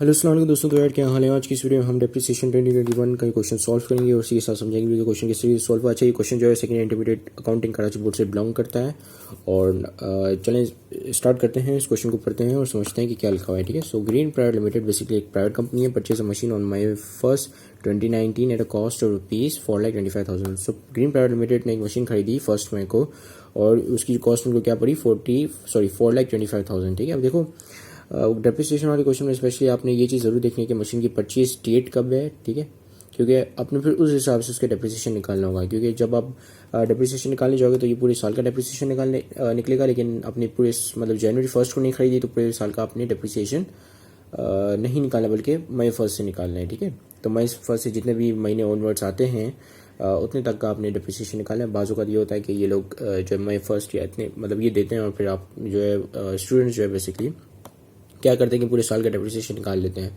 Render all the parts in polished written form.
Hello अस्सलाम वालेकुम दोस्तों, तो यार क्या हाल है। आज की इस वीडियो में हम डेप्रिसिएशन 2021 का क्वेश्चन सॉल्व करेंगे और इसी के साथ समझेंगे कि क्वेश्चन किस तरीके से सॉल्व हुआ। अच्छा, ये क्वेश्चन जो है second intermediate accounting Karachi board से बिलोंग करता है। और चलें स्टार्ट करते हैं, इस क्वेश्चन को पढ़ते हैं और समझते हैं कि क्या लिखा हुआ है। ठीक है, so green private limited basically एक प्राइवेट कंपनी है। Purchase a machine on May 1st 2019 at a cost of ₹4,25,000। So green private limited ने एक मशीन खरीदी 1 मई को और उसकी कॉस्ट उनको क्या पड़ी 4,25,000। ठीक है, अब देखो डेप्रिसिएशन वाले क्वेश्चन में स्पेशली आपने ये चीज़ ज़रूर देखनी है कि मशीन की परचेज डेट कब है। ठीक है, क्योंकि आपने फिर उस हिसाब से उसका डेप्रिसिएशन निकालना होगा, क्योंकि जब आप डेप्रिसिएशन निकालने जाओगे तो ये पूरे साल का डेप्रिसिएशन निकलेगा। लेकिन अपनी पूरे मतलब जनवरी 1 को नहीं खरीदी तो पूरे साल का आपने डेप्रिसिएशन नहीं निकालना, बल्कि May 1 से निकालना है। ठीक है, तो May 1 से जितने भी महीने ऑनवर्ड्स आते हैं उतने तक का आपने डेप्रिसिएशन निकालना है। बाजू का ये होता है कि ये लोग जो May 1 या इतने मतलब ये देते हैं और फिर आप जो है स्टूडेंट्स जो है बेसिकली क्या करते हैं कि पूरे साल का डेप्रिसिएशन निकाल लेते हैं।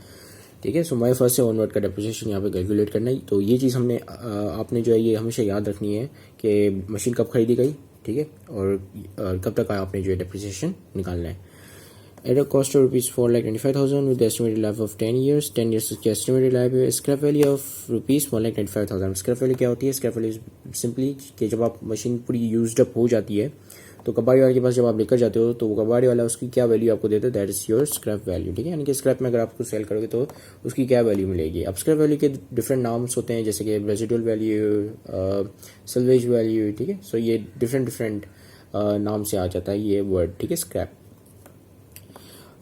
ठीक है, सो May 1 से ऑनवर्ड का डेप्रिसिएशन यहाँ पे कैलकुलेट करना है। तो ये चीज़ हमने आपने जो है ये हमेशा याद रखनी है कि मशीन कब खरीदी गई। ठीक है, और कब तक आपने जो है डेप्रिसिएशन निकालना है। At a cost of ₹4,25,000 with estimated life of 10 years. 10 years की एस्टिमेटेड लाइफ है। Scrap value of ₹1,25,000। Scrap value क्या होती है? स्क्रैप वैल्यू सिंपली कि जब आप मशीन पूरी यूज्ड अप हो जाती है तो कबाड़ी वाले के पास जब आप लेकर जाते हो तो वो कबाड़ी वाला उसकी क्या वैल्यू आपको देता है, that is your scrap value. ठीक है, यानी कि स्क्रैप में अगर आपको सेल करोगे तो उसकी क्या वैल्यू मिलेगी। अब स्क्रैप वैल्यू के डिफरेंट नाम्स होते हैं, जैसे कि रेजिडुअल वैल्यू, सल्वेज वैल्यू। ठीक है, सो ये डिफरेंट नाम से आ जाता है ये वर्ड। ठीक है, scrap.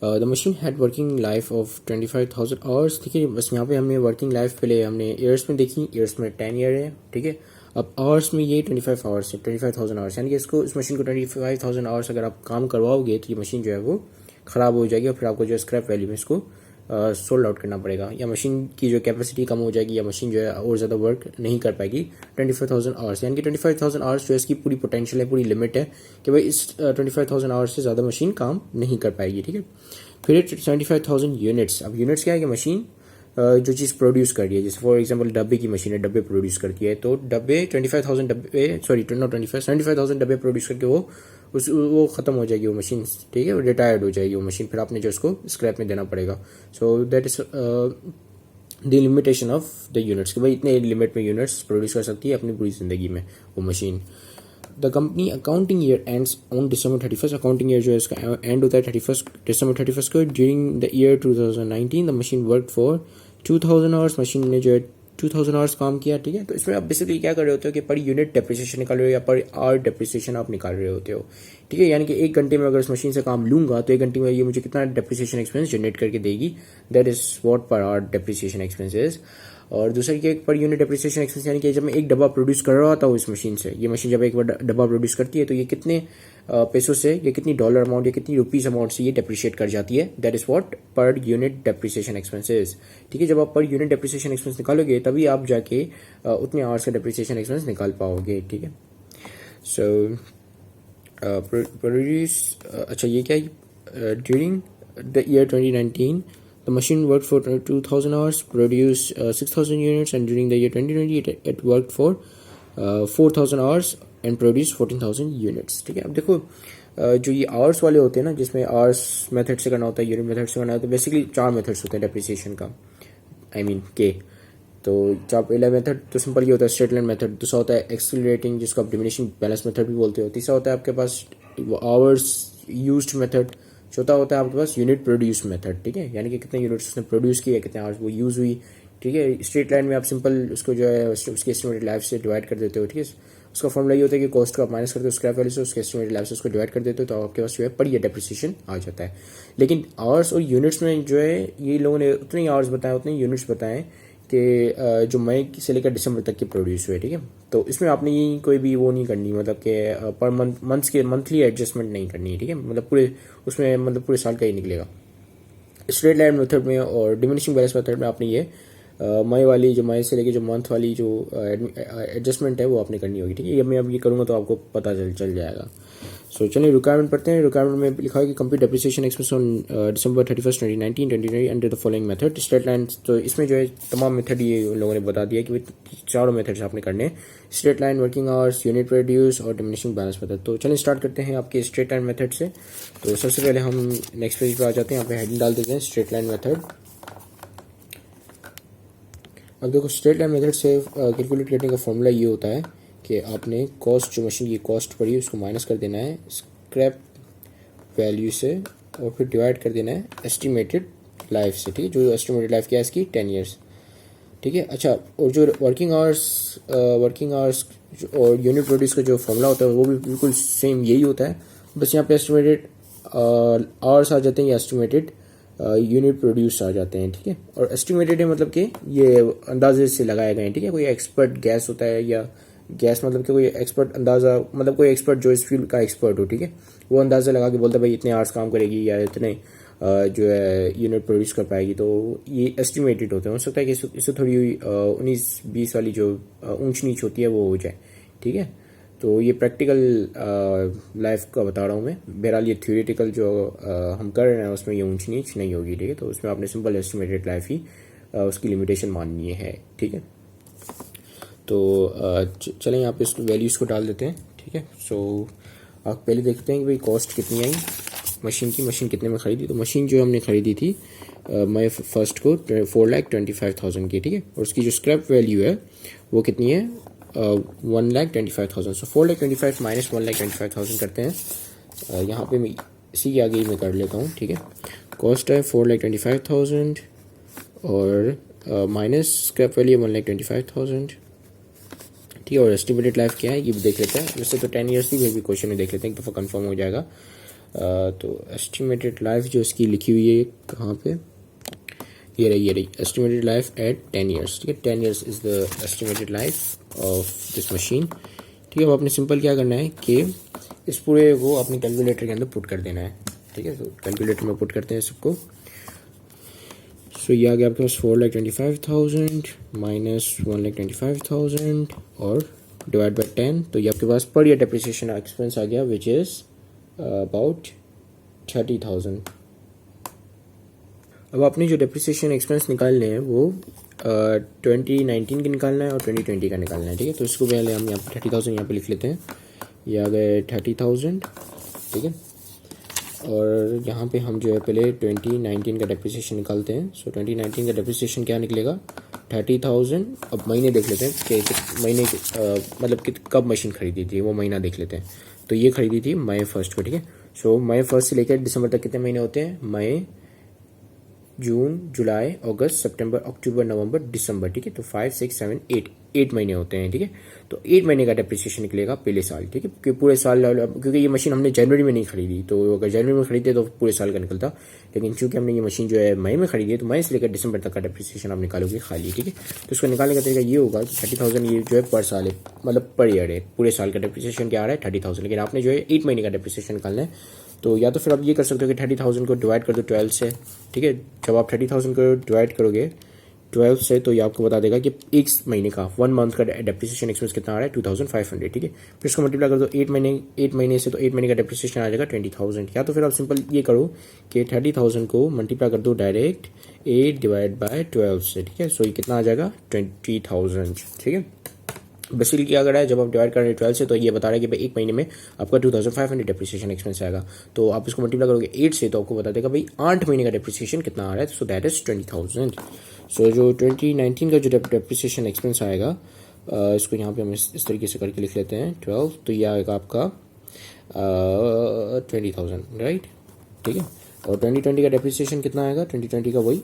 The machine had working life of 25,000 hours. ठीक है, बस यहाँ पे हमने वर्किंग लाइफ पहले हमने ईयर्स में देखी, ईयर्स में 10 ईयर है। ठीक है, अब आवर्स में ये 25 आवर्स है, 25,000 आवर्स, यानी कि इसको इस मशीन को 25,000 आवर्स अगर आप काम करवाओगे तो ये मशीन जो है वो ख़राब हो जाएगी और फिर आपको जो है स्क्रैप वैल्यू में इसको सोल्ड आउट करना पड़ेगा, या मशीन की जो कैपेसिटी कम हो जाएगी या मशीन जो है और ज़्यादा वर्क नहीं कर पाएगी 25,000 आवर्स। यानी कि 25,000 आवर्स जो है इसकी पूरी पोटेंशियल है, पूरी लिमिट है कि भाई इस 25,000 आवर्स से ज़्यादा मशीन काम नहीं कर पाएगी। ठीक है, फिर 75,000 यूनिट्स। अब यूनिट्स क्या है कि मशीन जो चीज़ प्रोड्यूस कर रही है, जैसे फॉर एग्जांपल डब्बे की मशीन है, डब्बे प्रोड्यूस करती है, तो डब्बे 25,000 डब्बे, सॉरी नॉट 25, 75,000 डब्बे प्रोड्यूस करके वो ख़त्म हो जाएगी वो मशीन। ठीक है, रिटायर्ड हो जाएगी वो मशीन, फिर आपने जो उसको स्क्रैप में देना पड़ेगा। So that is the limitation of the units कि भाई इतने लिमिट में यूनिट्स प्रोड्यूस कर सकती है अपनी पूरी ज़िंदगी में वो machine. The company accounting year ends on December 31st। Accounting year जो है इसका एंड होता है December 31st को। During the year 2019 the machine work for 2,000 hours. Machine ने जो है 2,000 आवर्स काम किया। ठीक है, तो इसमें आप बेसिकली क्या कर रहे होते हो कि पर यूनिट डेप्रिसिएशन निकाल रहे हो या पर आवर डेप्रिसिएशन आप निकाल रहे होते हो। ठीक है, यानी कि 1 घंटे में अगर इस मशीन से काम लूंगा तो 1 घंटे में ये मुझे कितना डेप्रिसिएशन एक्सपेंस जनरेट करके देगी, that is what per hour depreciation expense is. और दूसरा क्या पर यूनिट डेप्रिसिएशन एक्सपेंस, यानी कि जब मैं एक डब्बा प्रोड्यूस कर रहा था इस मशीन से, ये मशीन जब एक बार डब्बा प्रोड्यूस करती है तो ये कितने पैसों से या कितनी डॉलर अमाउंट या कितनी रुपीस अमाउंट से ये डेप्रिशिएट कर जाती है, that is what per unit depreciation expenses. ठीक है, जब आप पर यूनिट डेप्रिसिएशन एक्सपेंस निकालोगे तभी आप जाके उतने आवर्स का डेप्रिसिएशन एक्सपेंस निकाल पाओगे। ठीक है, सो प्रोड्यूस, अच्छा ये क्या है, during the year 2019 the machine worked for 2,000 hours, produced 6,000 units, and during the year 2020 it worked for 4,000 hours and produced 14,000 units. ठीक है, अब देखो जो ये आवर्स वाले होते हैं ना, जिसमें आवर्स मेथड से करना होता है, यूनिट मेथड से करना होता है, बेसिकली 4 मेथड्स होते हैं डेप्रिसिएशन का, आई मीन के। तो जब पहला मेथड तो सिंपल ये होता है स्ट्रेट लाइन मेथड, दूसरा होता है एक्सीलरेटिंग जिसको आप डिमिनिशिंग बैलेंस मेथड भी बोलते हो, तीसरा होता है आपके पास आवर्स यूज्ड मेथड, चौथा होता है आपके पास यूनिट प्रोड्यूस मेथड। ठीक है, यानी कि कितने यूनिट्स उसने प्रोड्यूस किए, कितने आवर्स वो यूज़ हुई। ठीक है, स्ट्रेट लाइन में आप सिंपल उसको जो है उसकी एस्टिमेटेड लाइफ से डिवाइड कर देते हो। ठीक है, उसका फॉर्मूला ये होता है कि कॉस्ट को आप माइनस करते हो स्क्रैप वैल्यू से, उसके एस्टिमेटेड लाइफ से उसको डिवाइड कर देते हो, तो आपके पास जो है पर ईयर डेप्रिसिएशन आ जाता है। लेकिन आवर्स और यूनिट्स में जो है ये लोगों ने उतने ही आवर्स बताए उतने यूनिट्स बताएं कि जो मई से लेकर दिसंबर तक के प्रोड्यूस हुए। ठीक है, तो इसमें आपने ये कोई भी वो नहीं करनी, मतलब कि पर मंथ्स के मंथली एडजस्टमेंट नहीं करनी है। ठीक है, मतलब पूरे उसमें मतलब पूरे साल का ही निकलेगा। स्ट्रेट लाइन मेथड में और डिमिनिशिंग बैलेंस मेथड में आपने ये मई वाली जो मई से लेके जो मंथ वाली जो एडजस्टमेंट है वो आपने करनी होगी। ठीक है, ये मैं अब ये करूँगा तो आपको पता चल जाएगा। सो चलिए रिक्वायरमेंट पढ़ते हैं। रिक्वायरमेंट में लिखा है कि complete depreciation expense on December 31st 2019 2020 under the following method. Straight line, तो इसमें जो है तमाम मेथड ये उन लोगों ने बता दिया कि चारों मेथड्स आपने करने हैं, straight line, working hours, unit produce और डिमिनिशिंग बैलेंस मेथड। तो चलिए स्टार्ट करते हैं आपके स्ट्रेट लाइन मेथड से। तो सबसे पहले हम नेक्स्ट पेज पर आ जाते हैं, यहाँ पे हेडिंग डाल देते हैं स्ट्रेट लाइन मेथड। अब देखो स्ट्रेट लाइन मेथड से कैलकुलेट करने का फॉर्मूला ये होता है कि आपने कॉस्ट, जो मशीन की कॉस्ट पड़ी उसको माइनस कर देना है स्क्रैप वैल्यू से और फिर डिवाइड कर देना है एस्टिमेटेड लाइफ से, ठीक है। जो एस्टिमेटेड लाइफ क्या है इसकी 10 ईयर्स, ठीक है। अच्छा, और जो वर्किंग आवर्स और यूनिट प्रोड्यूस का जो फॉर्मूला होता है वो भी बिल्कुल सेम यही होता है, बस यहाँ पे एस्टिमेटेड आवर्स आ जाते हैं या एस्टिमेटेड यूनिट प्रोड्यूस आ जाते हैं, ठीक है। और एस्टिमेटेड है मतलब कि ये अंदाजे से लगाए गए हैं, ठीक है। कोई एक्सपर्ट गैस होता है या गैस मतलब कि कोई एक्सपर्ट अंदाज़ा, मतलब कोई एक्सपर्ट जो इस फील्ड का एक्सपर्ट हो, ठीक है, वो अंदाज़ा लगा के बोलता है भाई इतने आवर्स काम करेगी या इतने जो है यूनिट प्रोड्यूस कर पाएगी, तो ये एस्टिमेटेड होते हैं। हो सकता है कि इससे थोड़ी 19-20 वाली जो ऊंच नीच होती है वो हो जाए, ठीक है। तो ये प्रैक्टिकल लाइफ का बता रहा हूँ मैं, बहरहाल ये थ्योरेटिकल जो हम कर रहे हैं उसमें ये ऊंच नीच नहीं होगी, ठीक है। तो उसमें आपने सिंपल एस्टिमेटेड लाइफ ही उसकी लिमिटेशन माननी है, ठीक है। तो चलें यहाँ पे इसको वैल्यूज़ को डाल देते हैं, ठीक है। सो आप पहले देखते हैं कि भाई कॉस्ट कितनी आई मशीन की, मशीन कितने में ख़रीदी। तो मशीन जो हमने ख़रीदी थी मई फर्स्ट को 4,25,000 की, ठीक है। और उसकी जो स्क्रैप वैल्यू है वो कितनी है 1,25,000। सो 4,25,000 माइनस 1,25,000 करते हैं। यहाँ पे मैं इसी के आगे ही मैं कर लेता हूँ, ठीक है। कॉस्ट है 4,25,000 और माइनस स्क्रैप वैल्यू 1,25,000, ठीक है। और एस्टिमेटेड लाइफ क्या है ये भी देख लेते हैं। वैसे तो 10 ईयर्स थी, फिर भी क्वेश्चन में देख लेते हैं, एक दफ़ा कंफर्म हो जाएगा। तो एस्टिमेटेड लाइफ जो इसकी लिखी हुई है कहाँ पे, ये रही एस्टिमेटेड लाइफ एट 10 ईयर्स, ठीक है। 10 years is the estimated life of this machine, ठीक है। अब आपने सिंपल क्या करना है कि इस पूरे को अपने कैलकुलेटर के अंदर पुट कर देना है, ठीक है। तो कैलकुलेटर में पुट करते हैं सबको। सो ये आ गया आपके पास 4,25,000 माइनस 1,25,000 और डिवाइड बाई 10, तो ये आपके पास पर ईयर डेप्रिसिएशन एक्सपेंस आ गया विच इज़ अबाउट 30,000। अब आपने जो डेप्रिसिएशन एक्सपेंस निकालने हैं वो 2019 के निकालना है और 2020 का निकालना है, ठीक है। तो इसको पहले हम यहाँ पर 30,000 यहाँ पे लिख लेते हैं, ये आ गए 30,000, ठीक है। और यहाँ पे हम जो है पहले 2019 का डेप्रिसिएशन निकालते हैं। सो 2019 का डेप्रिसिएशन क्या निकलेगा 30,000। अब महीने देख लेते हैं कि महीने मतलब कि कब मशीन खरीदी थी वो महीना देख लेते हैं। तो ये खरीदी थी मई फर्स्ट को, ठीक है। सो मई फर्स्ट से लेकर दिसंबर तक कितने महीने होते हैं, मई, जून, जुलाई, अगस्त, सितंबर, अक्टूबर, नवंबर, दिसंबर, ठीक है। तो 5, 6, 7, 8 महीने होते हैं, ठीक है। तो 8 महीने का डेप्रिसिएशन निकलेगा पहले साल, ठीक है। क्योंकि पूरे साल, क्योंकि ये मशीन हमने जनवरी में नहीं खरीदी, तो अगर जनवरी में खरीदते तो पूरे साल का निकलता, लेकिन चूंकि हमने ये मशीन जो है मई में खरीदी है तो मई से लेकर दिसंबर तक का डेप्रिसिएशन आप निकालोगे खाली, ठीक है। तो इसको निकालने का तरीका ये होगा कि 30,000 ये जो है पर साल है, मतलब पर ईयर है, पूरे साल का डेप्रिसिएशन क्या आ रहा है 30,000, लेकिन आपने जो है 8 महीने का डेप्रिसिएशन निकालना है। तो या तो फिर आप ये कर सकते हो कि 30,000 को डिवाइड कर दो 12 से, ठीक है। जब आप 30,000 को डिवाइड करोगे 12 से तो ये आपको बता देगा कि एक महीने का 1 मंथ का डेप्रिसिएशन एक्सपेंस कितना आ रहा है 2,500, ठीक है। फिर इसको मल्टीप्लाई कर दो 8 महीने से, तो 8 महीने का डेप्रिसिएशन आ जाएगा 20,000। या तो फिर आप सिंपल ये करो कि 30,000 को मल्टीप्लाई कर दो डायरेक्ट 8 डिवाइड बाय 12 से, ठीक है। सो ये कितना आ जाएगा 20,000, ठीक है। बेसिकली क्या कर रहा है, जब आप डिवाइड कर रहे हैं 12 से तो ये बता रहा है कि भाई एक महीने में आपका 2,500 डेप्रिसिएशन एक्सपेंस आएगा। तो आप इसको मल्टीप्लाई करोगे 8 से तो आपको बता देगा भाई 8 महीने का डेप्रिसिएशन कितना आ रहा है। So that is 20,000। सो जो 2019 का जो डेप्रिसिएशन एक्सपेंस आएगा इसको यहाँ पे हम इस तरीके से करके लिख लेते हैं 12, तो ये आएगा आपका 20,000, राइट, ठीक है। और 2020 का डेप्रिसिएशन कितना आएगा 2020 का वही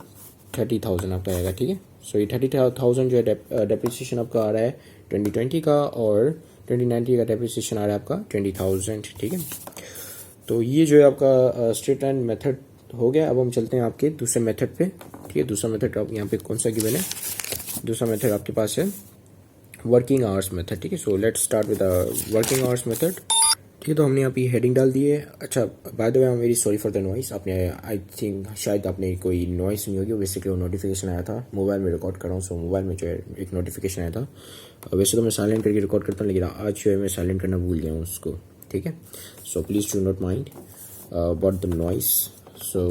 30,000 आपका आएगा, ठीक है। सो ये 30,000 जो है डेप्रिसिएशन आपका आ रहा है 2020 का, और 2019 का डेप्रिसिएशन आ रहा है आपका 20,000, ठीक है। तो ये जो है आपका स्ट्रेट लाइन मेथड हो गया। अब हम चलते हैं आपके दूसरे मेथड पे, ठीक है। दूसरा मेथड आप यहाँ पे कौन सा गिवन है, दूसरा मेथड आपके पास है वर्किंग आवर्स मेथड, ठीक है। So let's start with working hours method, ठीक है। तो हमने यहाँ पे हेडिंग डाल दी है। अच्छा, by the way I am very sorry for the noise. आपने आई थिंक शायद आपने कोई नॉइस सुनी होगी, बेसिकली वो नोटिफिकेशन आया था, मोबाइल में रिकॉर्ड कर रहा हूँ, सो मोबाइल में जो है एक नोटिफिकेशन आया था। वैसे तो मैं साइलेंट करके रिकॉर्ड करता हूँ, लेकिन आज जो है मैं साइलेंट करना भूल गया हूँ उसको, ठीक है। So please do not mind about the noise. So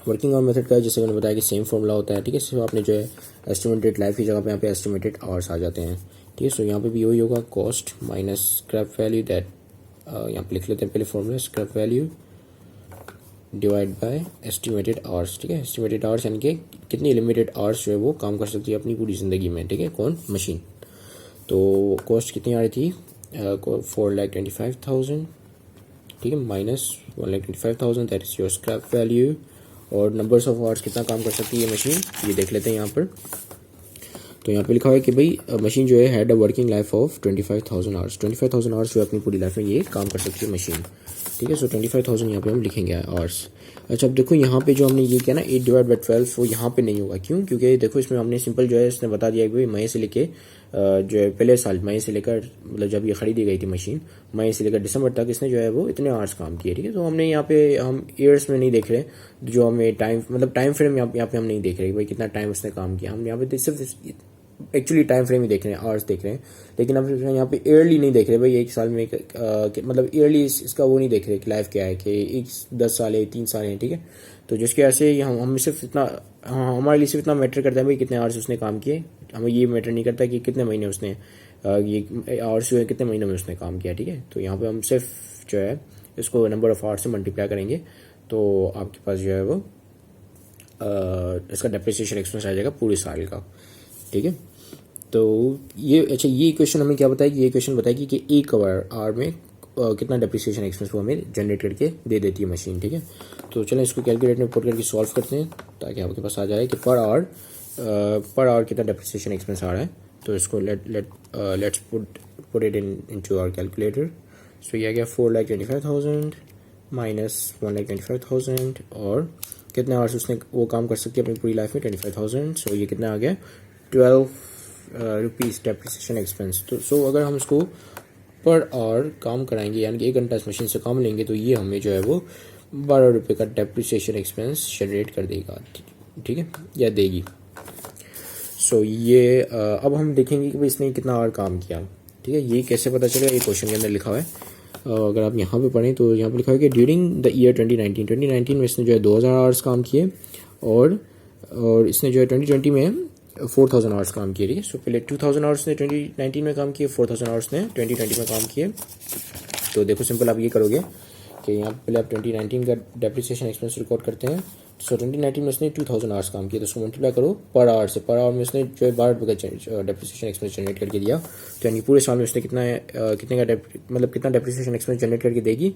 working hour method का जैसे मैंने बताया कि सेम फॉर्मूला होता है, ठीक है। सिर्फ आपने जो है एस्टिमेटेड लाइफ की जगह पे यहाँ पे एस्टिमेटेड आवर्स आ जाते हैं, ठीक है। सो यहाँ पे भी वही होगा cost minus scrap value, that यहाँ पे लिख लेते हैं पहले formula scrap value divide by estimated hours, ठीक है। एस्टिमेटेड आवर्स यानी कि कितनी लिमिटेड आवर्स जो है वो काम कर सकती है अपनी पूरी ज़िंदगी में, ठीक है, कौन, मशीन। तो कॉस्ट कितनी आ रही थी, 4,25,000, ठीक है, minus 1,25,000, that is your scrap value. और नंबर्स ऑफ आवर्स कितना काम कर सकती है मशीन, ये देख लेते हैं यहाँ पर। तो यहाँ पे लिखा हुआ है कि भाई मशीन जो है had a working life of 25,000 hours. 25,000 hours जो अपनी पूरी लाइफ में ये काम कर सकती है मशीन, ठीक है। सो 25,000 यहाँ पे हम लिखेंगे आवर्स। अच्छा, अब देखो यहाँ पे जो हमने ये किया ना 8 डिवाइड बाई 12, वो यहाँ पे नहीं होगा, क्यों, क्योंकि देखो इसमें हमने सिंपल जो है इसने बता दिया कि भाई मई से लेके जो है पहले साल मई से लेकर, मतलब जब ये खरीदी गई थी मशीन, मई से लेकर दिसंबर तक इसने जो है वो इतने आवर्स काम किए, ठीक है। तो हमने यहाँ पे हम ईयर्स में नहीं देख रहे, जो हमें टाइम मतलब टाइम फ्रेम यहाँ पे हम नहीं देख रहे भाई कितना टाइम उसने काम किया, हम यहाँ पे सिर्फ एक्चुअली टाइम फ्रेम ही देख रहे हैं, आवर्स देख रहे हैं। लेकिन अब यहाँ पे ईयरली नहीं देख रहे भाई, एक साल में मतलब ईयरली इसका वो नहीं देख रहे कि लाइफ क्या है, कि एक 10 साल है, 3 साल है, ठीक है। तो जिसकी वजह से हम सिर्फ इतना, हमारे लिए सिर्फ इतना मैटर करता है भाई कितने आवर्स उसने काम किए, हमें ये मैटर नहीं करता कि कितने महीने उसने ये आवर्स जो है कितने महीनों में उसने काम किया, ठीक है। तो यहाँ पे हम सिर्फ जो है इसको नंबर ऑफ आवर्स से मल्टीप्लाई करेंगे, तो आपके पास जो है वो इसका डेप्रिसिएशन एक्सपेंस आ जाएगा पूरे साल का, ठीक है। तो ये अच्छा, ये इक्वेशन हमें क्या बताएगी, ये इक्वेशन बताएगी कि एक आवर में कितना डेप्रिसिएशन एक्सपेंस वो हमें जनरेट करके दे देती है मशीन, ठीक है। तो चलें इसको कैलकुलेटर में पुट करके सॉल्व करते हैं, ताकि आपके पास आ जाए कि पर आवर कितना डेप्रिसिएशन एक्सपेंस आ रहा है। तो इसको let's put it into our calculator. So ये आ गया 4,25,000 माइनस 1,25,000, और कितने आवर्स उसने वो काम कर सकती है अपनी पूरी लाइफ में, 25,000। सो ये कितना आ गया, 12 रुपीज़ डेप्रिसिएशन एक्सपेंस। तो सो अगर हम इसको पर आवर काम कराएंगे, यानी कि 1 घंटा इस मशीन से काम लेंगे, तो ये हमें जो है वो 12 रुपये का डेप्रिसिएशन एक्सपेंस जनरेट कर देगा, ठीक है, या देगी। सो ये अब हम देखेंगे कि भाई इसने कितना आवर काम किया, ठीक है। ये कैसे पता चलेगा, ये क्वेश्चन के अंदर लिखा हुआ है। अगर आप यहाँ पे पढ़ें तो यहाँ पे लिखा है कि ड्यूरिंग द ईयर 2019 में इसने जो है 2,000 आवर्स काम किए, और इसने जो है 2020 में 4,000 आवर्स काम किए, ठीक है। सो पहले 2,000 आवर्स ने 2019 में काम किए, 4,000 आवर्स ने 2020 में काम किए। तो देखो सिंपल आप ये करोगे कि यहाँ पहले आप 2019 का डेप्रिसिएशन एक्सपेंस रिकॉर्ड करते हैं। सो 2019 में उसने 2,000 आवर्स काम किए, तो उसको मल्टीप्लाई करो पर आवर से। पर आवर में उसने जो है 12 रुपये का डेप्रिसिएशन एक्सपेंस जनरेट करके दिया। तो यानी पूरे साल में उसने कितना डेप्रिसिएशन एक्सपेंस जनरेट करके देगी।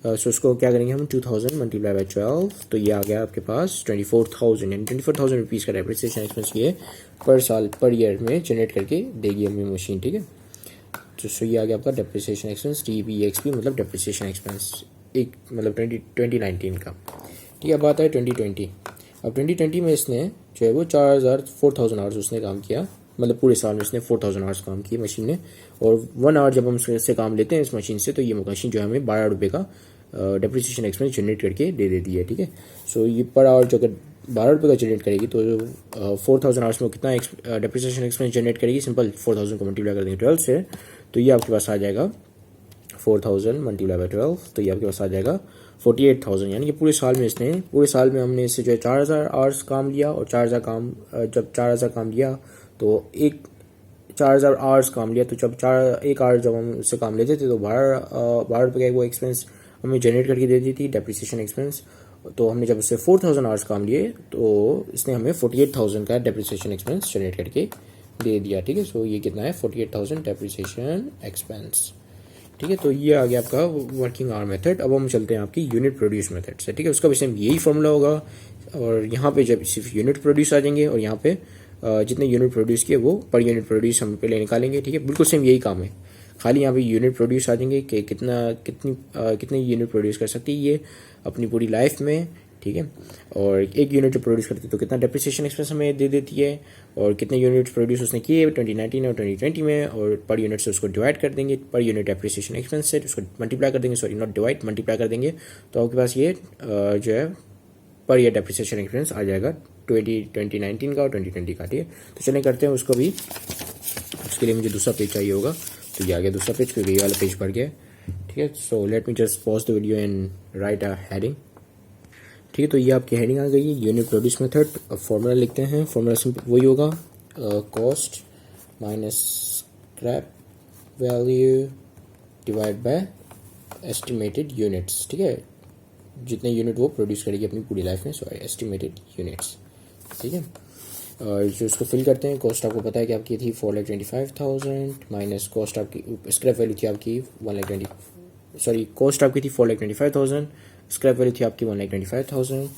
सो उसको क्या करेंगे हम, 2,000 मल्टीप्लाई बाई 12, तो ये आ गया आपके पास 24,000, यानी 24,000 रुपीज़ का डेप्रिसिएशन एक्सपेंस ये पर साल पर ईयर में जनरेट करके देगी हमें मशीन, ठीक है। तो सो ये आ गया आपका डेप्रिसिएशन एक्सपेंस, DPEXP मतलब डेप्रिसिएशन एक्सपेंस, एक मतलब 2019 का, ठीक है। अब आता है 2020। अब 2020 में इसने जो है वो 4,000 आवर्स उसने काम किया, मतलब पूरे साल में इसने 4,000 आवर्स काम किए मशीन ने। और 1 आवर जब हम इससे काम लेते हैं इस मशीन से, तो ये मशीन जो है हमें 12 रुपये का डेप्रिसिएशन एक्सपेंस जनरेट करके दे देती है, ठीक है। सो ये पर आवर जो अगर 12 रुपये का जनरेट करेगी, तो 4,000 आवर्स में कितना डेप्रिसिएशन एक्सपेंस जनरेट करेगी, सिंपल 4,000 को मल्टीप्लाई कर देंगे 12 से, तो ये आपके पास आ जाएगा 4,000 मल्टीप्लाई बाई 12, तो ये आपके पास आ जाएगा 48,000। यानी कि पूरे साल में हमने इससे जो है 4,000 आवर्स काम लिया, और 4,000 जब 4,000 काम लिया तो 4,000 आवर्स काम लिया, तो जब 1 आवर जब हम उससे काम लेते थे, तो 12 रुपये का वो एक्सपेंस हमें जनरेट करके दे दी थी डेप्रिसिएशन एक्सपेंस। तो हमने जब उससे 4,000 आवर्स काम लिए, तो इसने हमें 48,000 का डेप्रिसिएशन एक्सपेंस जनरेट करके दे दिया, ठीक है। सो ये कितना है, 48,000 डेप्रिसिएशन एक्सपेंस, ठीक है। तो ये आ गया आपका वर्किंग आवर मेथड। अब हम चलते हैं आपकी यूनिट प्रोड्यूस मेथड से, ठीक है। उसका भी सेम यही फॉर्मूला होगा, और यहाँ पे जब सिर्फ यूनिट प्रोड्यूस आ जाएंगे, और यहाँ पे जितने यूनिट प्रोड्यूस किए वो पर यूनिट प्रोड्यूस हम पहले निकालेंगे, ठीक है। बिल्कुल सेम यही काम है, खाली यहाँ पे यूनिट प्रोड्यूस आ जाएंगे कि कितनी यूनिट प्रोड्यूस कर सकती है ये अपनी पूरी लाइफ में, ठीक है। और एक यूनिट जो प्रोड्यूस करती है तो कितना डेप्रिसिएशन एक्सपेंस हमें दे देती है, और कितने यूनिट प्रोड्यूस उसने किए 2019 और 2020 में, और पर यूनिट से उसको डिवाइड कर देंगे, पर यूनिट डेप्रिसिएशन एक्सपेंस से उसको मल्टीप्लाई कर देंगे, सॉरी नॉट डिवाइड, मल्टीप्लाई कर देंगे। तो आपके पास ये जो है पर ईयर डेप्रिसिएशन एक्सपेंस आ जाएगा 2019 का और 2020 का, ठीक है। तो चलिए करते हैं उसको भी। उसके लिए मुझे दूसरा पेज चाहिए होगा, तो ये आ गया दूसरा पेज, क्योंकि ये वाला पेज भर गया, ठीक है। So let me just pause the video and right a heading, ठीक है। तो ये आपकी हेडिंग आ गई, यूनिट प्रोड्यूस मेथड। अब फॉर्मूला लिखते हैं, फॉर्मूला सिंपल वही होगा, cost minus scrap value divide by estimated units, ठीक है। जितने यूनिट वो प्रोड्यूस करेगी अपनी पूरी लाइफ में, सॉरी एस्टिमेटेड यूनिट्स, ठीक है। और जो इसको फिल करते हैं, कॉस्ट आपको पता है कि आपकी थी 4,25,000 माइनस कॉस्ट आपकी स्क्रैप वैल्यू थी आपकी 1,20,000, सॉरी कॉस्ट आपकी थी 4,25,000, स्क्रैप वैल्यू थी आपकी 1,25,000।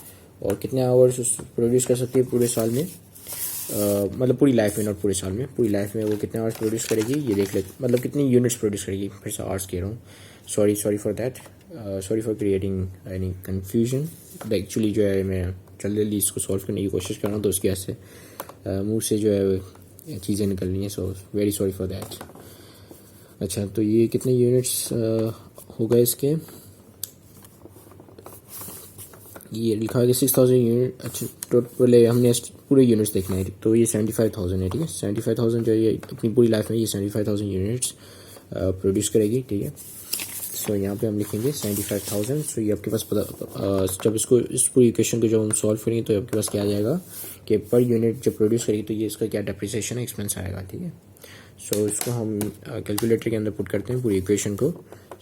और कितने आवर्स प्रोड्यूस कर सकती है पूरे साल में, मतलब पूरी लाइफ में, नॉट पूरे साल में, पूरी लाइफ में वो कितने आवर्स प्रोड्यूस करेगी ये देख ले, मतलब कितनी यूनिट्स प्रोड्यूस करेगी, फिर से आवर्स कह रहा हूँ, sorry for that, sorry for creating any confusion. Actually जो है मैं जल्दी इसको सॉल्व करने की कोशिश कर रहा हूँ, तो उसकी वजह से मुंह से जो है चीज़ें निकल रही हैं, so very sorry for that. अच्छा, तो ये कितने यूनिट्स हो गए इसके, ये लिखा है कि 6,000 यूनिट। अच्छा, टोटल हमने पूरे यूनिट्स देखना है, तो ये 75,000 है, ठीक है। 75,000 जो है ये अपनी पूरी लाइफ में ये 75,000 यूनिट्स प्रोड्यूस करेगी, ठीक है। सो यहाँ पे हम लिखेंगे 75,000। सो ये आपके पास पता, जब इसको इस पूरी इक्वेशन को जब हम सॉल्व करेंगे तो आपके पास क्या आ जाएगा कि पर यूनिट जब प्रोड्यूस करेगी तो ये इसका क्या डेप्रिसिएशन एक्सपेंस आएगा, ठीक है। सो इसको हम कैलकुलेटर के अंदर पुट करते हैं पूरी इक्वेशन को।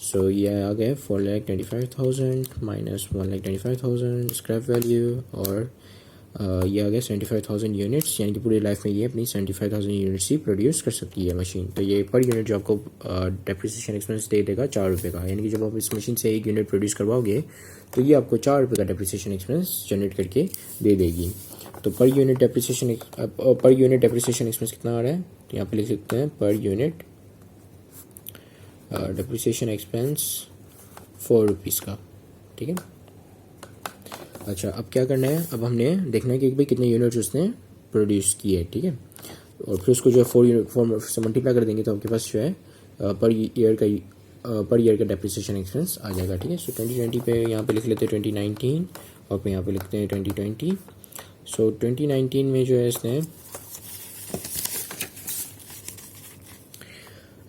सो ये आ गया 4,25,000 माइनस 1,25,000 स्क्रैप वैल्यू, और ये आ गया 75,000 यूनिट्स, यानी कि पूरी लाइफ में ये अपनी 75,000 यूनिट्स ही प्रोड्यूस कर सकती है मशीन। तो ये पर यूनिट जो आपको डेप्रिसिएशन एक्सपेंस दे देगा 4 रुपये का, यानी कि जब आप इस मशीन से 1 यूनिट प्रोड्यूस करवाओगे तो ये आपको 4 रुपये का डेप्रिसिएशन एक्सपेंस जनरेट करके दे देगी। तो पर यूनिट डेप्रिसिएशन एक्सपेंस कितना आ रहा है, तो यहाँ पे लिख सकते हैं per unit depreciation expense 4 rupees का, ठीक है। अच्छा, अब क्या करना है, अब हमने देखना है कि भाई कितने यूनिट्स उसने प्रोड्यूस किए, ठीक है। और फिर उसको जो है 4 से मल्टीप्लाई कर देंगे तो आपके पास जो है पर ईयर का डेप्रिसिएशन एक्सपेंस आ जाएगा, ठीक है। सो 2020 पे यहाँ पे लिख लेते हैं 2019, और फिर यहाँ पे लिखते हैं 2020। सो 2019 में जो है इसने,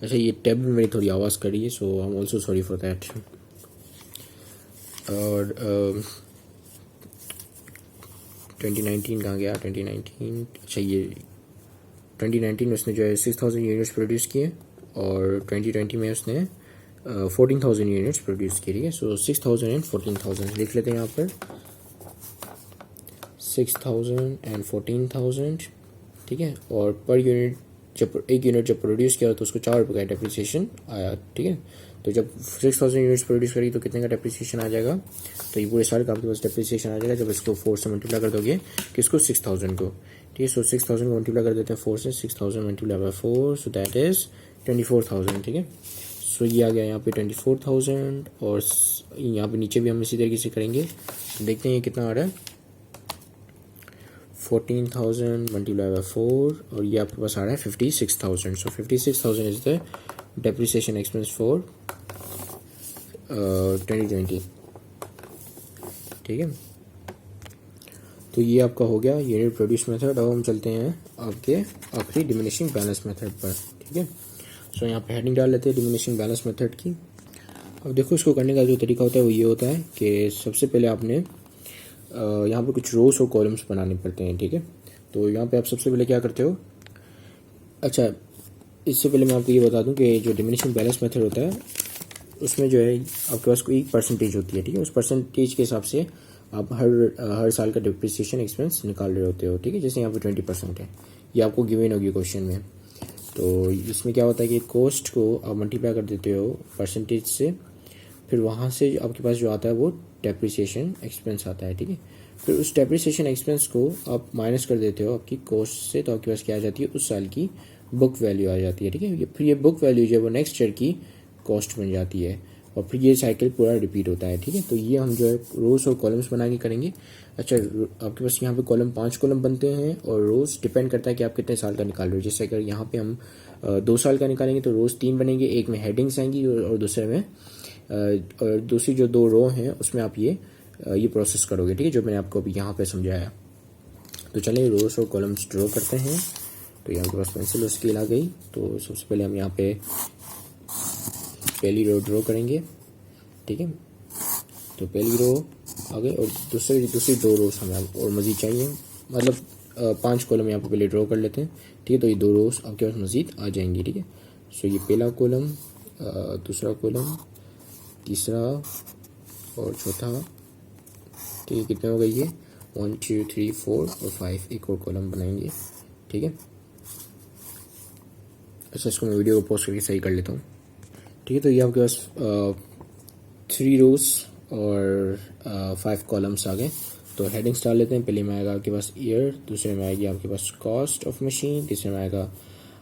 अच्छा ये टैब में मेरी थोड़ी आवाज़ कर रही है, so I am also sorry for that. और 2019 कहाँ गया, 2019, अच्छा ये 2019 में उसने जो है 6,000 यूनिट्स प्रोड्यूस किए, और 2020 में उसने 14,000 यूनिट्स प्रोड्यूस किए, ठीक है। सो 6,000 एंड 14,000 लिख लेते हैं यहाँ पर, 6,000 एंड 14,000, ठीक है। और पर यूनिट जब 1 यूनिट जब प्रोड्यूस किया तो उसको 4 रुपये का डेप्रिसिएशन आया, ठीक है। तो जब 6,000 यूनिट्स प्रोड्यूस करी तो कितने का डेप्रिसिएशन आ जाएगा, तो ये पूरे साल का आपके पास डेप्रिसिएशन आ जाएगा जब इसको 4 से मल्टीप्लाई कर दोगे किसको, 6,000 को, ठीक है। सो 6,000 को मल्टीप्लाई कर देते हैं 4 से, 6,000 multiply by 4, so that is 24,000, ठीक है। सो ये आ गया यहाँ पे 24,000, और यहाँ पे नीचे भी हम इसी तरीके से करेंगे, देखते हैं ये कितना आ रहा है, 14,000 मल्टीप्लाई बाय 4, और ये आपके पास आ रहा है 56,000। सो 56,000 is the depreciation expense for 2020, ठीक है। तो ये आपका हो गया यूनिट प्रोड्यूस मेथड। अब हम चलते हैं आपके आखिरी डिमिनिशिंग बैलेंस मेथड पर, ठीक है। सो यहाँ पे हेडिंग डाल लेते हैं डिमिनिशिंग बैलेंस मेथड की। अब देखो इसको करने का जो तरीका होता है वो ये होता है कि सबसे पहले आपने यहाँ पर कुछ रोज और कॉलम्स बनाने पड़ते हैं, ठीक है। तो यहाँ पे आप सबसे पहले क्या करते हो, अच्छा इससे पहले मैं आपको ये बता दूं कि जो डिमिनिशिंग बैलेंस मेथड होता है उसमें जो है आपके पास कोई परसेंटेज होती है, ठीक है। उस परसेंटेज के हिसाब से आप हर साल का डिप्रिसिएशन एक्सपेंस निकाल रहे होते हो, ठीक है। जैसे यहाँ पे 20% है, ये आपको गिवन होगी क्वेश्चन में। तो इसमें क्या होता है कि कॉस्ट को आप मल्टीप्लाई कर देते हो परसेंटेज से, फिर वहाँ से आपके पास जो आता है वो डेप्रिसिएशन एक्सपेंस आता है, ठीक है। फिर उस डेप्रिसिएशन एक्सपेंस को आप माइनस कर देते हो आपकी कॉस्ट से, तो आपके पास क्या आ जाती है, उस साल की बुक वैल्यू आ जाती है, ठीक है। फिर ये बुक वैल्यू जो है वो नेक्स्ट ईयर की कॉस्ट बन जाती है, और फिर ये साइकिल पूरा रिपीट होता है, ठीक है। तो ये हम जो है रोज और कॉलम्स बना के करेंगे। अच्छा, आपके पास यहाँ पे कॉलम 5 कॉलम बनते हैं, और रोज डिपेंड करता है कि आप कितने साल का निकाल रहे हो। जैसे अगर यहाँ पे हम 2 साल का निकालेंगे तो रोज 3 बनेंगे, एक में हेडिंग्स आएंगी और दूसरे में और दूसरी जो 2 रो हैं उसमें आप ये प्रोसेस करोगे, ठीक है, जो मैंने आपको अभी यहाँ पे समझाया। तो चलिए रोज और कॉलम्स ड्रॉ करते हैं। तो यहाँ के पास पेंसिल और स्केल आ गई। तो सबसे पहले हम यहाँ पे पहली रो ड्रॉ करेंगे, ठीक है। तो पहली रो आ गई, और दूसरी 2 रोज हमें और मज़ीद चाहिए, मतलब 5 कॉलम यहाँ पे पहले ड्रॉ कर लेते हैं, ठीक है। तो ये 2 रोज आपके पास मज़ीद आ जाएंगी, ठीक है। सो ये पहला कॉलम, दूसरा कॉलम, तीसरा और चौथा ठीक है, कितने हो गए ये 1 2 3 4 और 5, एक और कॉलम बनाएंगे। ठीक है, अच्छा इसको मैं वीडियो को पॉज करके सही कर लेता हूँ। ठीक है, तो ये आपके पास 3 रोज और 5 कॉलम्स आ गए। तो हेडिंग्स डाल लेते हैं। पहले में आएगा आपके पास ईयर, दूसरे में आएगी आपके पास कॉस्ट ऑफ मशीन, तीसरे में आएगा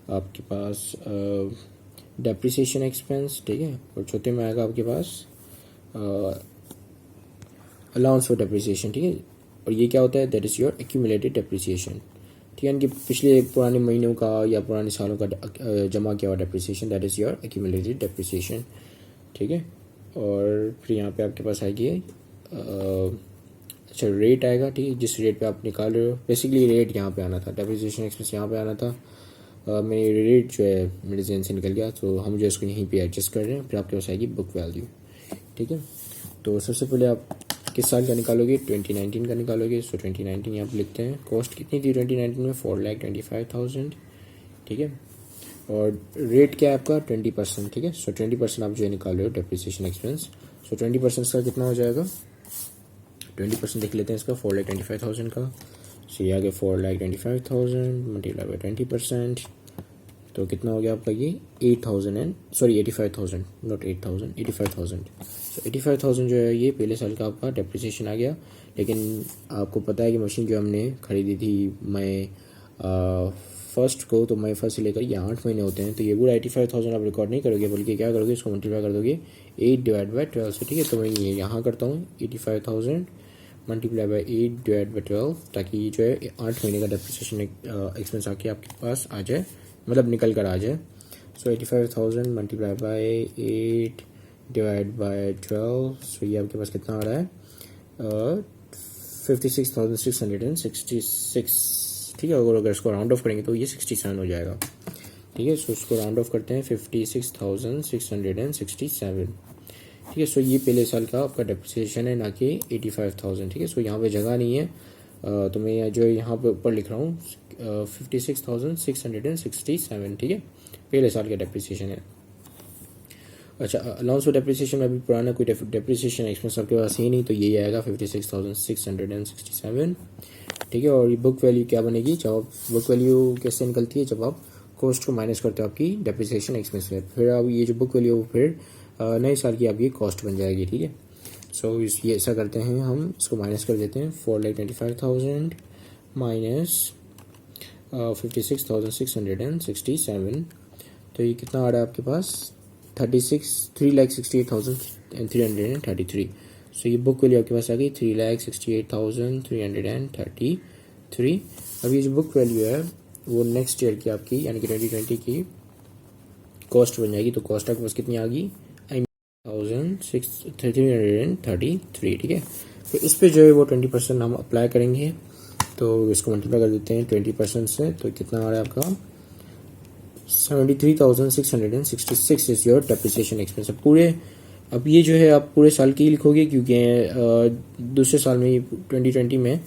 आपके पास डेप्रिसिएशन एक्सपेंस। ठीक है, और चौथे में आएगा आपके पास अलाउंस फॉर डेप्रिसिएशन। ठीक है, और ये क्या होता है, that is your accumulated depreciation. ठीक है, इनके पिछले पुराने महीनों का या पुराने सालों का जमा किया हुआ depreciation, that is your accumulated depreciation. ठीक है, और फिर यहाँ पे आपके पास आएगी अच्छा रेट आएगा। ठीक है, जिस रेट पे आप निकाल रहे हो, बेसिकली रेट यहाँ पे आना था, डेप्रिसिएशन एक्सपेंस यहाँ पे आना था। मेरी रेट जो है मेरे जहन से निकल गया, तो हम जो इसको यहीं पे एडजस्ट कर रहे हैं। फिर आपके पास आएगी बुक वैल्यू। ठीक है, तो सबसे पहले आप किस साल का निकालोगे, 2019 का निकालोगे। सो 2019 यहाँ पे लिखते हैं। कॉस्ट कितनी थी 2019 में, 4,25,000। ठीक है, और रेट क्या है आपका 20%। ठीक है, सो 20% आप जो है निकाल रहे हो डेप्रिसिएशन एक्सपेंस। सो 20% का कितना हो जाएगा, 20% देख लेते हैं इसका, 4,25,000 का। सो ये आ गया 4,25,000 मल्टीप्लाई बाई 20%, तो कितना हो गया आपका ये 85,000, नॉट 8,000, 85,000। सो 85,000 जो है ये पहले साल का आपका डेप्रिसिएशन आ गया। लेकिन आपको पता है कि मशीन जो हमने खरीदी थी मई फर्स्ट को, तो मई फर्स्ट से लेकर ये 8 महीने होते हैं। तो ये पूरा 85,000 आप रिकॉर्ड नहीं करोगे, बल्कि क्या करोगे, इसको मल्टीप्लाई कर दोगे 8/12 से। ठीक है, तो मैं ये यहाँ करता हूँ 85,000 मल्टीप्लाई बाई 8/12, ताकि जो है 8 महीने का डेप्रिसिएशन एक्सपेंस आके आपके पास आ जाए, मतलब निकल कर आ जाए। सो 85,000 मल्टीप्लाई बाई 8/12, सो ये आपके पास कितना आ रहा है 56,666। ठीक है, अगर इसको राउंड ऑफ करेंगे तो ये 67 हो जाएगा। ठीक है, सो इसको राउंड ऑफ करते हैं 56,667। ठीक है, सो ये पहले साल का आपका डेप्रिसिएशन है, ना कि 85,000। ठीक है, सो यहाँ पे जगह नहीं है, तो मैं जो यहाँ पे ऊपर लिख रहा हूँ 56,667। ठीक है, पहले साल का डेप्रिसिएशन है। अच्छा, अलाउंस फॉर डेप्रिसिएशन में अभी पुराना कोई डेप्रिसिएशन एक्सपेंस आपके पास ही नहीं, तो यही आएगा 56,667। ठीक है, और ये बुक वैल्यू क्या बनेगी, जब बुक वैल्यू कैसे निकलती है, जब आप कॉस्ट को माइनस करते हो आपकी डेप्रिसिएशन एक्सपेंस में, फिर अब ये जो बुक वैल्यू फिर नए साल की आपकी कॉस्ट बन जाएगी। ठीक है, सो ये ऐसा करते हैं, हम इसको माइनस कर देते हैं। 4,25,000 माइनस 56,667, तो ये कितना आ रहा है आपके पास 3,68,333। सो ये बुक वैल्यू आपके पास आ गई 3,68,333। अब ये जो बुक वैल्यू है वो नेक्स्ट ईयर की आपकी, यानी कि 2020 की कॉस्ट बन जाएगी। तो कॉस्ट आपके पास कितनी आ गई 333। ठीक है, तो इस पे जो है वो 20% हम अप्लाई करेंगे। तो इसको मल्टीप्लाई कर देते हैं 20% से, तो कितना आ रहा है आपका 73,666 इज योर डेप्रिसिएशन एक्सपेंस। पूरे अब ये जो है आप पूरे साल की ही लिखोगे, क्योंकि दूसरे साल में 2020 में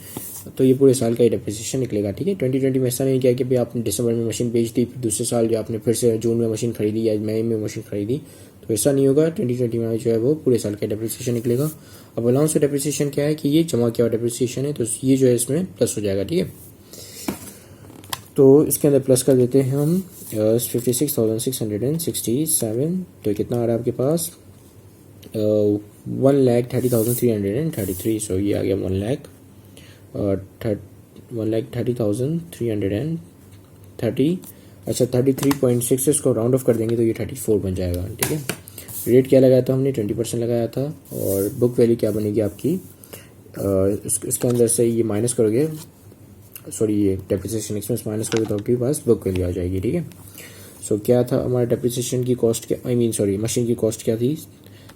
तो ये पूरे साल का ही डेप्रिसिएशन निकलेगा। ठीक है, 2020 में ऐसा नहीं किया कि भाई आपने दिसंबर में मशीन बेच दी, फिर दूसरे साल जो आपने फिर से जून में मशीन खरीदी या मई में मशीन खरीदी, तो ऐसा नहीं होगा। 2020 में जो है वो पूरे साल का डेप्रिसिएशन निकलेगा। अब अलाउंस फॉर डेप्रिसिएशन क्या है कि ये जमा किया हुआ डेप्रिसिएशन है, तो ये जो है इसमें प्लस हो जाएगा। ठीक है, तो इसके अंदर प्लस कर देते हैं हम 56,667, तो कितना आ रहा है आपके पास 1,30,333। सो ये आ गया 1,30,330। अच्छा 33.6 इसको राउंड ऑफ कर देंगे तो ये 34 बन जाएगा। ठीक है, रेट क्या लगाया था हमने 20% लगाया था, और बुक वैल्यू क्या बनेगी आपकी इसके अंदर से ये माइनस करोगे, सॉरी ये डेप्रिसिएशन एक्सपेंस माइनस करोगे तो आपके पास बुक वैल्यू आ जाएगी। ठीक है, सो क्या था हमारा डेप्रिसिएशन की कॉस्ट, क्या मशीन की कॉस्ट क्या थी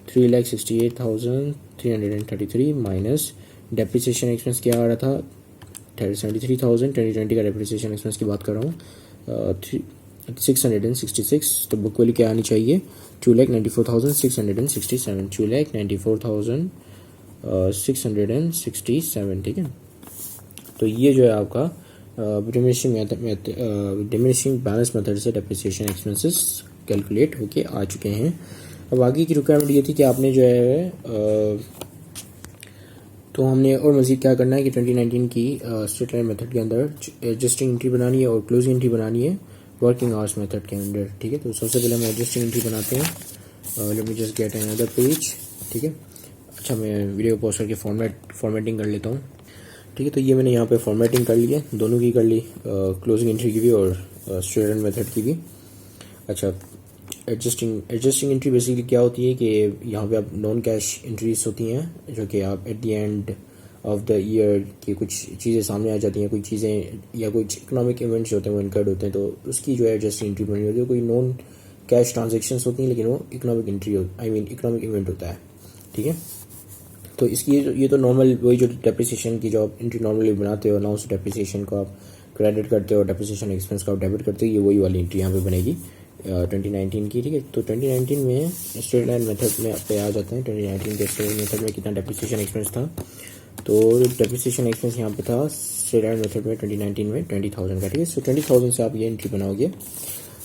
3,68,333 माइनस डेप्रिसिएशन एक्सपेंस क्या आ रहा था 73,000। 2020 का डेप्रिसिएशन एक्सपेंस की बात कर रहा हूँ 666। तो बुक वैल्यू क्या आनी चाहिए 2,94,667, 2,94,667। ठीक है, तो ये जो है आपका डिमिनिशिंग बैलेंस मेथड से डेप्रिसिएशन एक्सपेंसेस कैलकुलेट होके आ चुके हैं। अब आगे की रिक्वायरमेंट ये थी कि आपने जो है तो हमने और मज़ीद क्या करना है कि 2019 की स्ट्रेट लाइन मेथड के अंदर एडजस्टिंग एंट्री बनानी है और क्लोजिंग एंट्री बनानी है वर्किंग आवर्स मेथड के अंदर, ठीक है। तो सबसे पहले हम एडजस्टिंग एंट्री बनाते हैं। Let me just get another page, ठीक है। अच्छा, मैं वीडियो को पॉज करके फॉर्मेटिंग कर लेता हूँ, ठीक है। तो ये मैंने यहाँ पे फॉर्मेटिंग कर ली है, दोनों की कर ली, क्लोजिंग एंट्री की भी और स्ट्रेट लाइन मेथड की भी। अच्छा, एडजस्टिंग एंट्री बेसिकली क्या होती है कि यहाँ पे आप नॉन कैश एंट्रीज होती हैं जो कि आप at the end of the year की कुछ चीज़ें सामने आ जाती हैं, कोई चीज़ें या कुछ इकोनॉमिक इवेंट्स होते हैं वो इनकर्ड होते हैं, तो उसकी जो है एडजस्टिंग एंट्री बनी होती है। कोई नॉन कैश ट्रांजेक्शन्स होती हैं लेकिन वो इकोनॉमिक एंट्री इकोनॉमिक इवेंट होता है, ठीक है। तो इसकी ये तो नॉर्मल वही जो डेप्रिसिएशन की जो आप एंट्री नॉर्मली बनाते हो, अनाउंस डेप्रिसिएशन को आप क्रेडिट करते हो, डेप्रिसिएशन एक्सपेंस को आप डेबिट करते हो, ये वही वाली एंट्री यहाँ पे बनेगी 2019 की, ठीक है। तो 2019 में स्ट्रेट लाइन मेथड में पे आ जाते हैं। 2019 के स्ट्रेट लाइन मेथड में कितना डेप्रिसिएशन एक्सपेंस था, तो डेप्रिसिएशन एक्सपेंस यहाँ पे था स्ट्रेट लाइन मेथड में 2019 में 20,000 का, ठीक है। सो 20,000 से आप ये एंट्री बनाओगे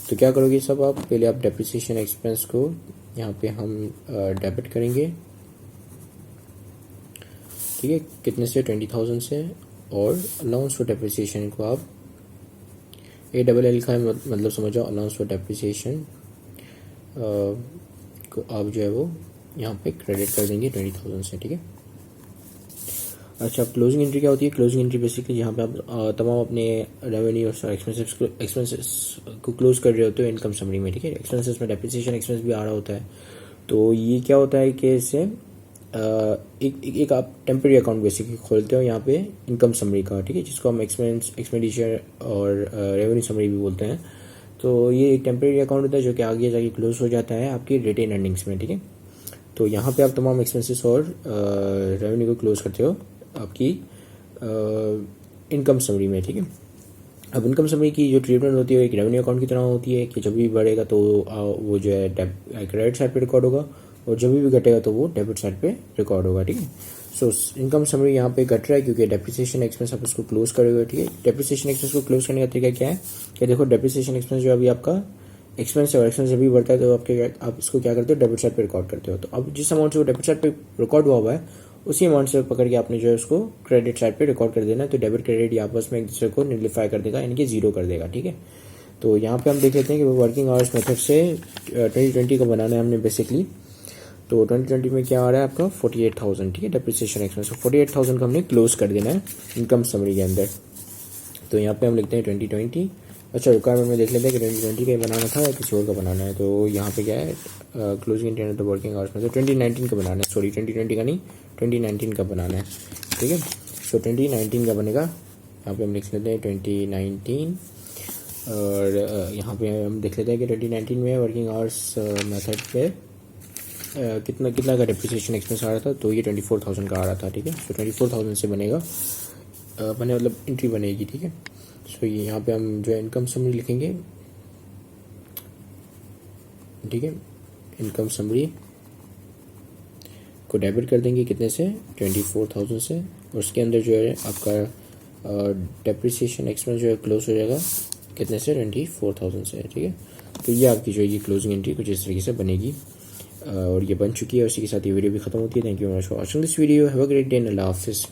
तो क्या करोगे सब आप, पहले आप डेप्रिसिएशन एक्सपेंस को यहाँ पे हम डेबिट करेंगे, ठीक है, कितने से 20,000 से, और अलाउंस फॉर डेप्रिसिएशन को आप ALL का मतलब समझो, अलाउंस फॉर डेप्रिसिएशन को आप जो है वो यहाँ पे क्रेडिट कर देंगे 20,000 से, ठीक है। अच्छा, क्लोजिंग एंट्री क्या होती है? क्लोजिंग एंट्री बेसिकली यहाँ पे आप तमाम अपने रेवेन्यू और एक्सपेंसेस को क्लोज कर रहे होते हो इनकम समरी में, ठीक है। एक्सपेंसेस में डेप्रिसिएशन एक्सपेंस भी आ रहा होता है, तो ये क्या होता है कि इससे एक आप टेम्परेरी अकाउंट बेसिकली खोलते हो यहाँ पे इनकम समरी का, ठीक है, जिसको हम एक्सपेंडिचर और रेवेन्यू समरी भी बोलते हैं। तो ये एक टेम्परेरी अकाउंट होता है जो कि आगे जाके क्लोज हो जाता है आपकी रिटेन अर्निंग्स में, ठीक है। तो यहाँ पे आप तमाम एक्सपेंसेस और रेवेन्यू को क्लोज करते हो आपकी इनकम समरी में, ठीक है। अब इनकम समरी की जो ट्रीटमेंट होती है एक रेवेन्यू अकाउंट की तरह होती है कि जब भी बढ़ेगा तो वो जो है क्रेडिट साइड पे रिकॉर्ड होगा और जब भी घटेगा तो वो डेबिट साइड पे रिकॉर्ड होगा, ठीक है। सो इनकम समरी यहाँ पे घट रहा है क्योंकि डेप्रिसिएशन एक्सपेंस आप इसको क्लोज करोगे, ठीक है। डेप्रिसिएशन एक्सपेंस को क्लोज करने का तरीका क्या है कि देखो, डेप्रिसिएशन एक्सपेंस जो अभी आपका एक्सपेंस है और एक्सपेंस जब भी बढ़ता है तो आप इसको क्या करते हो, डेबिट साइड पे रिकॉर्ड करते हो। तो अब जिस अमाउंट से वो डेबिट साइड पे रिकॉर्ड हुआ है उसी अमाउंट से पकड़ के आपने जो है उसको क्रेडिट साइड पे रिकॉर्ड कर देना है। तो डेबिट क्रेडिट आपस में एक दूसरे को निगलिफाई कर देगा, यानी कि जीरो कर देगा, ठीक है। तो यहाँ पे हम देख लेते हैं कि वर्किंग आवर्स मेथड से 2020 को बनाना है हमने बेसिकली। तो 2020 में क्या आ रहा है आपका 48,000, ठीक है, डेप्रिसिएशन एक्सपेंस। 48,000 का हमने क्लोज कर देना है इनकम समरी के अंदर। तो यहाँ पे हम लिखते हैं 2020। अच्छा, रिक्वायरमेंट में देख लेते हैं कि 2020 का बनाना था या किसी और का बनाना है। तो यहाँ पे क्या है, closing intent of the working hours में तो 2019 का बनाना है, सॉरी 2020 का नहीं 2019 का बनाना है, ठीक है। तो 2019 का बनेगा, यहाँ पे हम लिख लेते हैं 2019। और यहाँ पे हम देख लेते हैं कि 2019 में वर्किंग आवर्स मेथड पे कितना का डेप्रिसिएशन एक्सपेंस आ रहा था, तो ये 24,000 का आ रहा था, ठीक है। तो 24,000 से बनेगा मतलब एंट्री बनेगी, ठीक है। सो ये यहाँ पे हम जो है इनकम समरी लिखेंगे, ठीक है। इनकम समरी को डेबिट कर देंगे कितने से, 24,000 से, और उसके अंदर जो है आपका डेप्रिसिएशन एक्सपेंस जो है क्लोज हो जाएगा कितने से, 24,000 से, ठीक है। तो ये आपकी जो है ये क्लोजिंग एंट्री कुछ इस तरीके से बनेगी और ये बन चुकी है। उसी के साथ ये वीडियो भी खत्म होती है। Thank you very much for watching this video. Have a great day and अल्लाह हाफिज़।